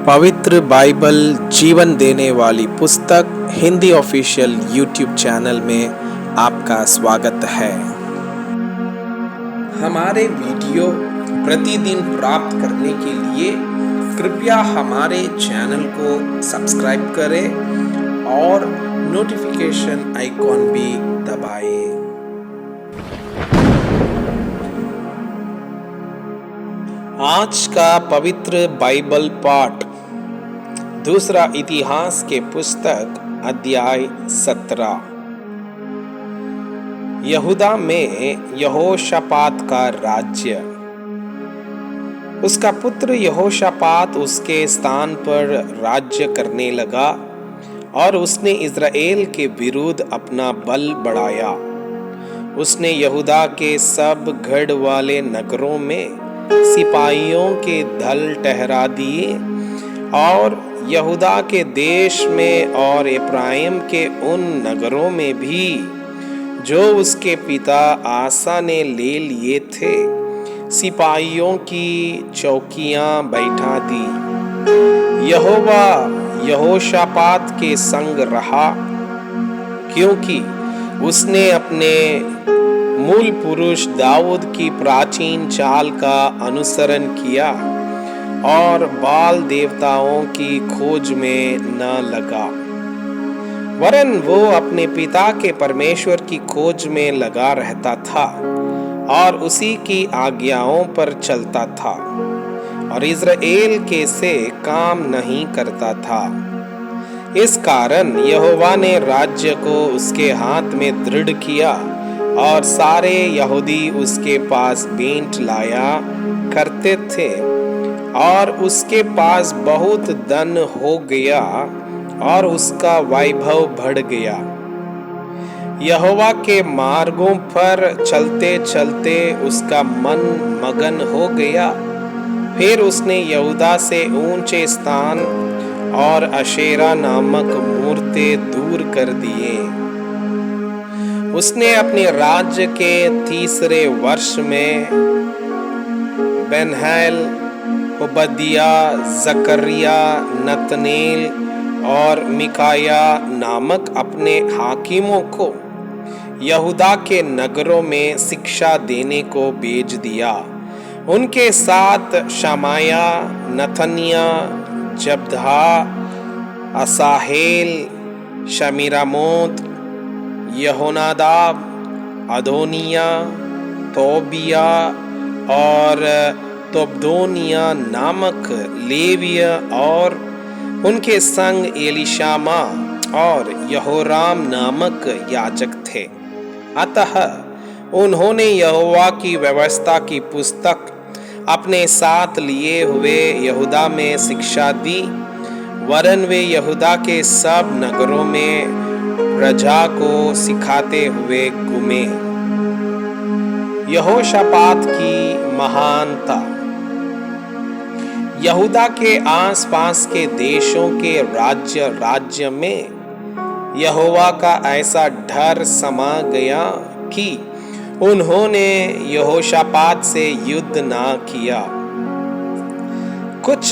पवित्र बाइबल जीवन देने वाली पुस्तक हिंदी ऑफिशियल यूट्यूब चैनल में आपका स्वागत है। हमारे वीडियो प्रतिदिन प्राप्त करने के लिए कृपया हमारे चैनल को सब्सक्राइब करें और नोटिफिकेशन आइकॉन भी दबाएं। आज का पवित्र बाइबल पाठ दूसरा इतिहास के पुस्तक अध्याय 17। यहूदा में यहोशापात का राज्य। उसका पुत्र यहोशापात उसके स्थान पर राज्य करने लगा और उसने इज़राइल के विरुद्ध अपना बल बढ़ाया। उसने यहूदा के सब गढ़ वाले नगरों में सिपाहियों के दल ठहरा दिए और यहूदा के देश में और एफ्राइम के उन नगरों में भी जो उसके पिता आसा ने ले लिए थे सिपाहियों की चौकियां बैठा दी। यहोवा यहोशापात के संग रहा, क्योंकि उसने अपने मूल पुरुष दाऊद की प्राचीन चाल का अनुसरण किया और बाल देवताओं की खोज में न लगा, वरन वो अपने पिता के परमेश्वर की खोज में लगा रहता था और उसी की आज्ञाओं पर चलता था और इज़राइल के से काम नहीं करता था। इस कारण यहोवा ने राज्य को उसके हाथ में दृढ़ किया और सारे यहूदी उसके पास भेंट लाया करते थे और उसके पास बहुत धन हो गया और उसका वैभव बढ़ गया। यहोवा के मार्गों पर चलते चलते उसका मन मगन हो गया। फिर उसने यहूदा से ऊंचे स्थान और अशेरा नामक मूर्तें दूर कर दिए। उसने अपने राज्य के तीसरे वर्ष में बेनहैल, ओबदिया, जकरिया, नतनेल और मिकाया नामक अपने हाकिमों को यहूदा के नगरों में शिक्षा देने को भेज दिया। उनके साथ शमाया, नथनिया, जब्धा, असाहेल, शमीरामोत, यहोनादाब, अदोनिया, तोबिया और तोबदोनिया नामक लेविय और उनके संग एलीशामा और यहोराम नामक याजक थे। अतः उन्होंने यहोवा की व्यवस्था की पुस्तक अपने साथ लिए हुए यहूदा में शिक्षा दी, वरन वे यहूदा के सब नगरों में प्रजा को सिखाते हुए घूमे। यहोशापात की महानता। यहूदा के आसपास के देशों के राज्य में यहोवा का ऐसा डर समा गया कि उन्होंने यहोशापात से युद्ध ना किया। कुछ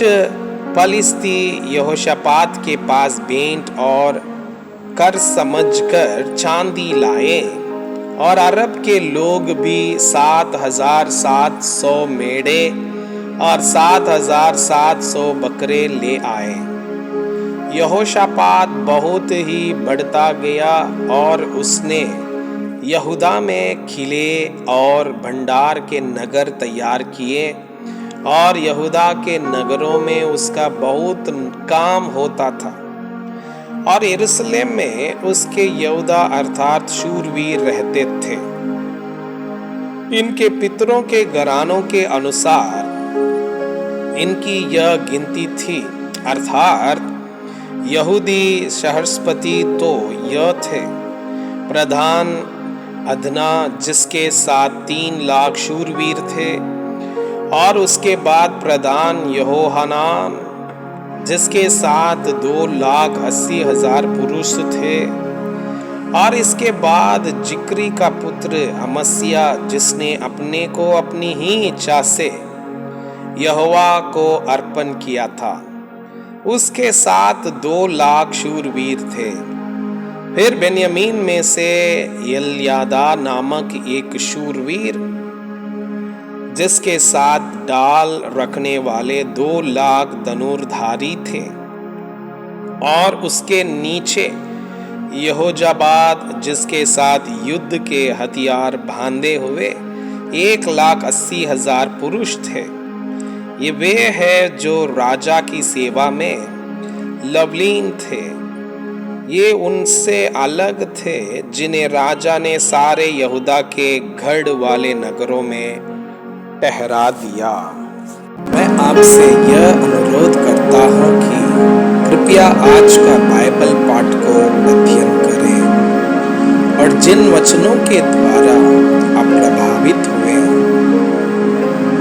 पलिस्ती यहोशापात के पास भेंट और कर समझकर चांदी लाए और अरब के लोग भी 7,700 मेढ़े और 7,700 बकरे ले आए। यहोशापात बहुत ही बढ़ता गया और उसने यहूदा में किले और भंडार के नगर तैयार किए और यहूदा के नगरों में उसका बहुत काम होता था और यरूशलेम में उसके योद्धा अर्थात शूरवीर रहते थे। इनके पितरों के घरानों के अनुसार इनकी यह गिनती थी, अर्थात यहूदी सहस्रपति तो यह थे: प्रधान अदना, जिसके साथ 3 लाख शूरवीर थे, और उसके बाद प्रधान यहोहानान, जिसके साथ 2,80,000 पुरुष थे, और इसके बाद जिक्री का पुत्र अमस्या, जिसने अपने को अपनी ही इच्छा से यहोवा को अर्पण किया था। उसके साथ 2 लाख शूरवीर थे। फिर बेन्यामीन में से एल्यादा नामक एक शूरवीर, जिसके साथ डाल रखने वाले 2 लाख धनुर्धारी थे, और उसके नीचे यहोजाबाद, जिसके साथ युद्ध के हथियार बांधे हुए 1,80,000 पुरुष थे। ये वे हैं जो राजा की सेवा में लवलीन थे। ये उनसे अलग थे जिन्हें राजा ने सारे यहूदा के गढ़ वाले नगरों में ठहरा दिया। मैं आपसे यह अनुरोध करता हूँ कि कृपया आज का बाइबल पाठ को अध्ययन करें और जिन वचनों के द्वारा आप प्रभावित हुए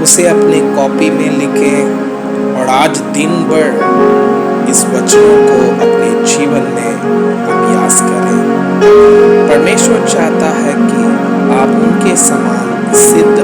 उसे अपने कॉपी में लिखें और आज दिन भर इस वचनों को अपने जीवन में अभ्यास करें। परमेश्वर चाहता है कि आप उनके समान सिद्ध